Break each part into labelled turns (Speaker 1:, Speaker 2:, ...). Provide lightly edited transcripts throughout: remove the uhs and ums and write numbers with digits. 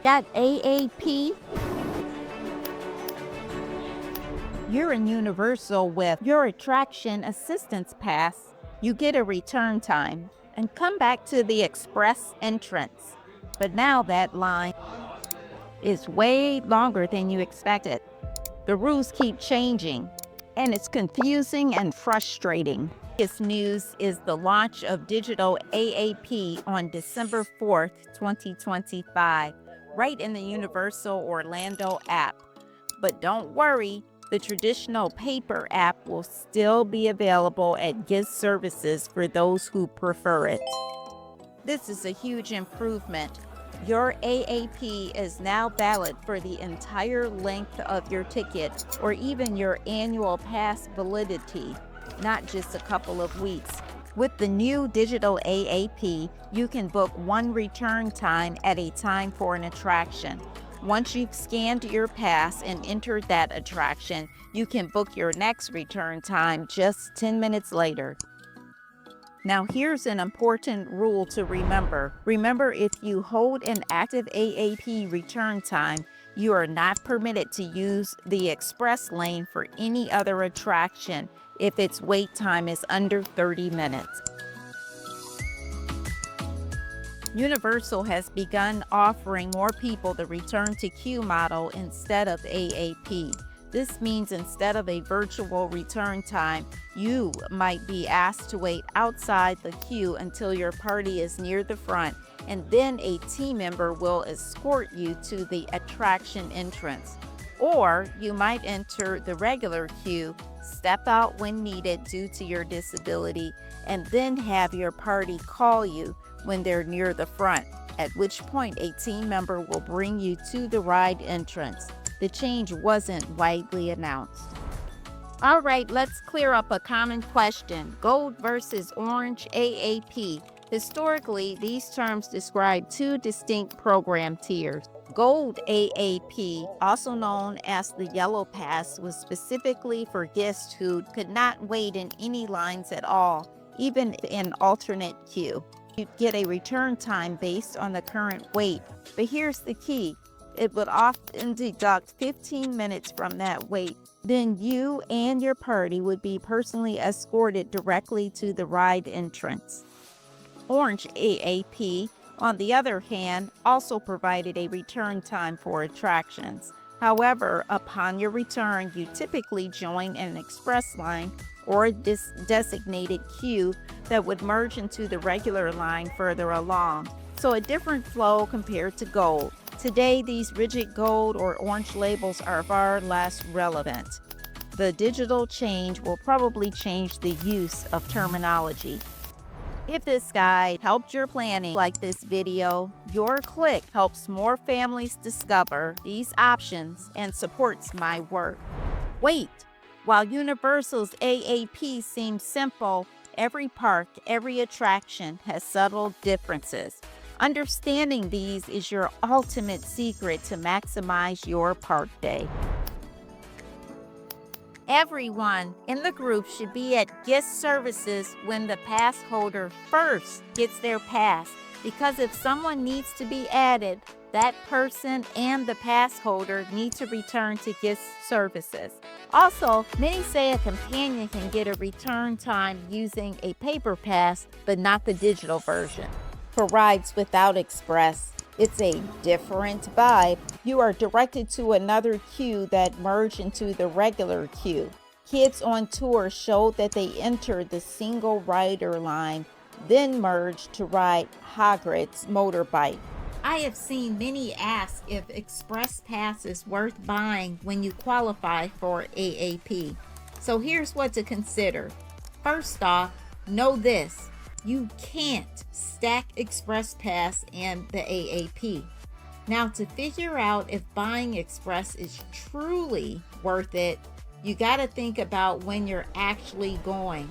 Speaker 1: Got AAP? You're in Universal with your attraction assistance pass. You get a return time and come back to the express entrance. But now that line is way longer than you expected. The rules keep changing, and it's confusing and frustrating. This news is the launch of digital AAP on December 4th, 2025, right in the Universal Orlando app. But don't worry, the traditional paper app will still be available at gift services for those who prefer it. This is a huge improvement. Your AAP is now valid for the entire length of your ticket or even your annual pass validity, not just a couple of weeks. With the new digital AAP, you can book one return time at a time for an attraction. Once you've scanned your pass and entered that attraction, you can book your next return time just 10 minutes later. Now here's an important rule to remember. Remember, if you hold an active AAP return time, you are not permitted to use the express lane for any other attraction if its wait time is under 30 minutes. Universal has begun offering more people the return to queue model instead of AAP. This means instead of a virtual return time, you might be asked to wait outside the queue until your party is near the front, and then a team member will escort you to the attraction entrance. Or you might enter the regular queue, step out when needed due to your disability, and then have your party call you when they're near the front, at which point a team member will bring you to the ride entrance. The change wasn't widely announced. All right, let's clear up a common question. Gold versus orange AAP. Historically, these terms describe two distinct program tiers. Gold AAP, also known as the Yellow Pass, was specifically for guests who could not wait in any lines at all, even in alternate queue. You'd get a return time based on the current wait, but here's the key. It would often deduct 15 minutes from that wait. Then you and your party would be personally escorted directly to the ride entrance. Orange AAP, on the other hand, also provided a return time for attractions. However, upon your return, you typically join an express line or a designated queue that would merge into the regular line further along. So a different flow compared to gold. Today, these rigid gold or orange labels are far less relevant. The digital change will probably change the use of terminology. If this guide helped your planning like this video, your click helps more families discover these options and supports my work. Wait, while Universal's AAP seems simple, every park, every attraction has subtle differences. Understanding these is your ultimate secret to maximize your park day. Everyone in the group should be at guest services when the pass holder first gets their pass, because if someone needs to be added, that person and the pass holder need to return to guest services. Also, many say a companion can get a return time using a paper pass, but not the digital version. For rides without express, it's a different vibe. You are directed to another queue that merged into the regular queue. Kids on tour showed that they entered the single rider line, then merged to ride Hagrid's motorbike. I have seen many ask if Express Pass is worth buying when you qualify for AAP. So here's what to consider. First off, know this. You can't stack Express Pass and the AAP. Now, to figure out if buying Express is truly worth it, you got to think about when you're actually going.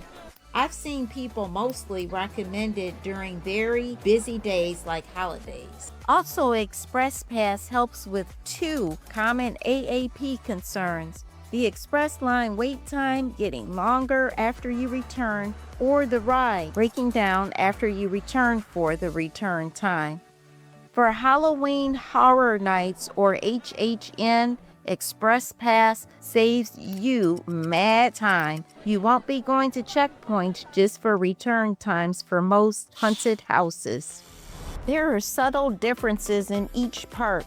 Speaker 1: I've seen people mostly recommend it during very busy days like holidays. Also, Express Pass helps with two common AAP concerns: the express line wait time getting longer after you return, or the ride breaking down after you return for the return time. For Halloween Horror Nights, or HHN, Express Pass saves you mad time. You won't be going to checkpoints just for return times for most haunted houses. There are subtle differences in each park.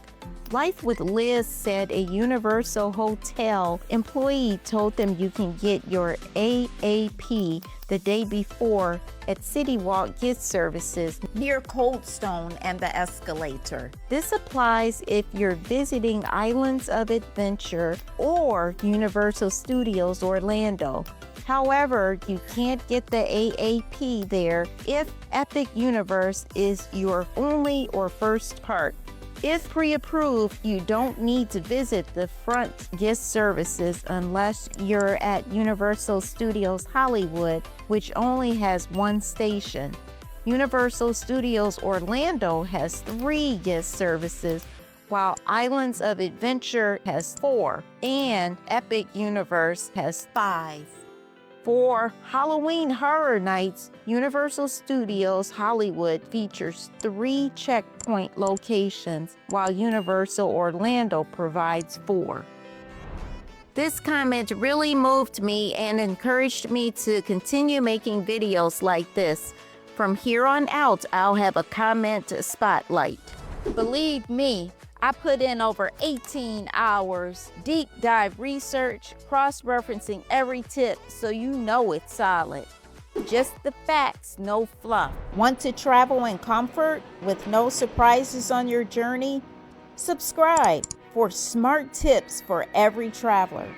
Speaker 1: Life with Liz said a Universal Hotel employee told them you can get your AAP the day before at City Walk Gift Services near Cold Stone and the escalator. This applies if you're visiting Islands of Adventure or Universal Studios Orlando. However, you can't get the AAP there if Epic Universe is your only or first park. If pre-approved, you don't need to visit the front gift services unless you're at Universal Studios Hollywood, which only has one station. Universal Studios Orlando has 3 gift services, while Islands of Adventure has 4, and Epic Universe has 5. For Halloween Horror Nights, Universal Studios Hollywood features 3 checkpoint locations, while Universal Orlando provides 4. This comment really moved me and encouraged me to continue making videos like this. From here on out, I'll have a comment spotlight. Believe me, I put in over 18 hours, deep dive research, cross-referencing every tip so you know it's solid. Just the facts, no fluff. Want to travel in comfort with no surprises on your journey? Subscribe for smart tips for every traveler.